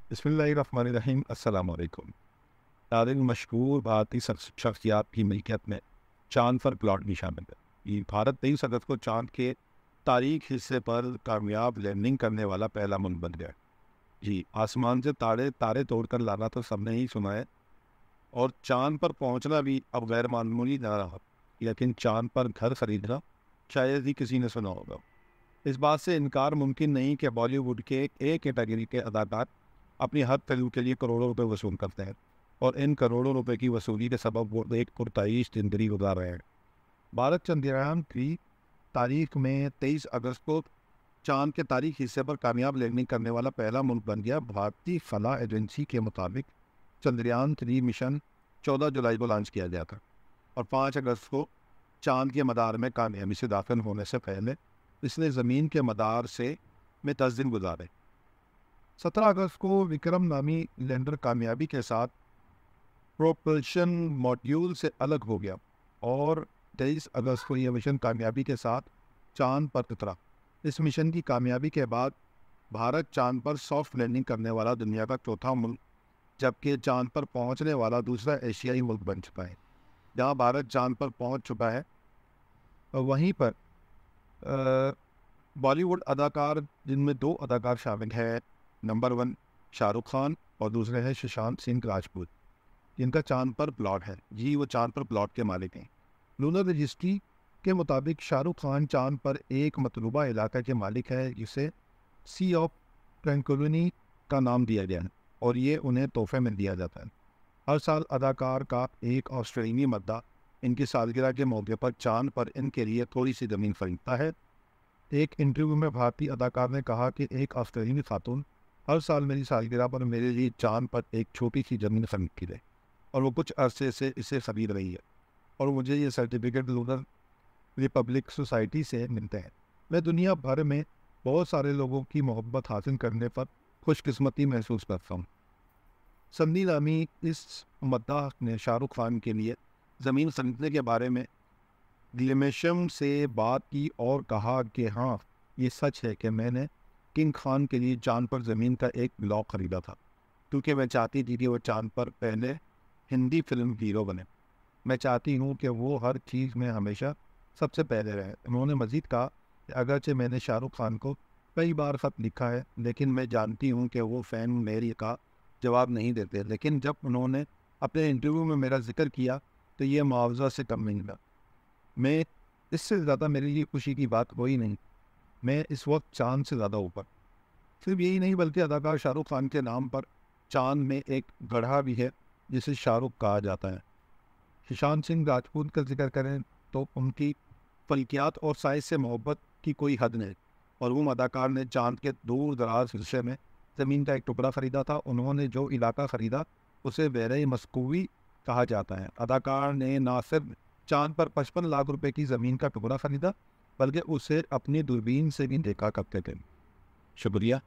बिस्मिल्लाहिर्रहमानिर्रहीम। अस्सलाम वालेकुम। नाज़रीन, मशहूर भारतीय शख्सियात की मिल्कियत में चाँद पर प्लॉट भी शामिल है। ये भारत 23 अगस्त को चाँद के तारीख हिस्से पर कामयाब लैंडिंग करने वाला पहला मुल्क बन गया। जी, आसमान से तारे तारे तोड़कर लाना तो सबने ही सुना है, और चाँद पर पहुंचना भी अब गैर मामूली ना रहा। लेकिन चाँद पर घर खरीदना शायद ही किसी ने सुना होगा। इस बात से इनकार मुमकिन नहीं कि बॉलीवुड के एक कैटेगरी के अदाकार अपनी हर फिल्म के लिए करोड़ों रुपए वसूल करते हैं, और इन करोड़ों रुपए की वसूली के सबब वो एक पुरताईश जिंदगी गुजार रहे हैं। भारत चंद्रयान की तारीख में 23 अगस्त को चांद के तारीख हिस्से पर कामयाब लैंडिंग करने वाला पहला मुल्क बन गया। भारतीय खला एजेंसी के मुताबिक चंद्रयान 3 मिशन 14 जुलाई को लॉन्च किया गया था, और 5 अगस्त को चांद के मदार में कामयाबी से दाखिल होने से पहले इसने ज़मीन के मदार से में 10 दिन गुजारे। 17 अगस्त को विक्रम नामी लैंडर कामयाबी के साथ प्रोपल्शन मॉड्यूल से अलग हो गया, और 23 अगस्त को यह मिशन कामयाबी के साथ चांद पर उतरा। इस मिशन की कामयाबी के बाद भारत चांद पर सॉफ्ट लैंडिंग करने वाला दुनिया का चौथा मुल्क, जबकि चांद पर पहुंचने वाला दूसरा एशियाई मुल्क बन चुका है। जहां भारत चांद पर पहुंच चुका है, वहीं पर बॉलीवुड अदाकार, जिनमें 2 अदाकार शामिल हैं। नंबर 1 शाहरुख खान, और दूसरे हैं सुशांत सिंह राजपूत, जिनका चांद पर प्लॉट है। जी, वो चांद पर प्लॉट के मालिक हैं। लूनर रजिस्ट्री के मुताबिक शाहरुख खान चांद पर एक मतलूबा इलाके के मालिक है, जिसे सी ऑफ ट्रैंक्विलिटी का नाम दिया गया है, और ये उन्हें तोहफे में दिया जाता है। हर साल अदाकार का एक ऑस्ट्रेलियाई मद्दा इनकी सालगिरह के मौके पर चांद पर इनके लिए थोड़ी सी ज़मीन खरीदता है। एक इंटरव्यू में भारतीय अदाकार ने कहा कि एक ऑस्ट्रेलियाई खातून हर साल मेरी सालगिरह पर मेरे लिए चांद पर एक छोटी सी ज़मीन खरीदती है, और वो कुछ अरसे से इसे खरीद रही है, और मुझे ये सर्टिफिकेट लूनर रिपब्लिक सोसाइटी से मिलते हैं। मैं दुनिया भर में बहुत सारे लोगों की मोहब्बत हासिल करने पर खुशकिस्मती महसूस करता हूँ। सन्नी नामी इस मद्दाह ने शाहरुख खान के लिए ज़मीन खरीदने के बारे में ग्लिमेशम से बात की और कहा कि हाँ, ये सच है कि मैंने किंग खान के लिए चांद पर ज़मीन का एक ब्लॉक ख़रीदा था, क्योंकि मैं चाहती थी कि वो चांद पर पहले हिंदी फिल्म हीरो बने। मैं चाहती हूँ कि वो हर चीज़ में हमेशा सबसे पहले रहे। उन्होंने मज़ीद कहा कि अगरचे मैंने शाहरुख खान को कई बार ख़त लिखा है, लेकिन मैं जानती हूँ कि वो फ़ैन मेरी का जवाब नहीं देते, लेकिन जब उन्होंने अपने इंटरव्यू में मेरा जिक्र किया तो ये मुआवजा से कम नहीं मिला। मैं इससे ज़्यादा मेरे लिए खुशी की बात कोई नहीं। मैं इस वक्त चांद से ज़्यादा ऊपर। सिर्फ यही नहीं, बल्कि अदाकार शाहरुख खान के नाम पर चांद में एक गड्ढा भी है, जिसे शाहरुख कहा जाता है। सुशांत सिंह राजपूत का जिक्र करें तो उनकी फल्कियात और साइंस से मोहब्बत की कोई हद नहीं। और वो अदाकार ने चांद के दूर दराज हिस्से में ज़मीन का एक टुकड़ा ख़रीदा था। उन्होंने जो इलाका ख़रीदा उसे बहरे मस्कूवी कहा जाता है। अदाकार ने ना सिर्फ चांद पर 55 लाख रुपए की ज़मीन का टुकड़ा ख़रीदा, बल्कि उसे अपनी दूरबीन से भी देखा करते थे। शुक्रिया।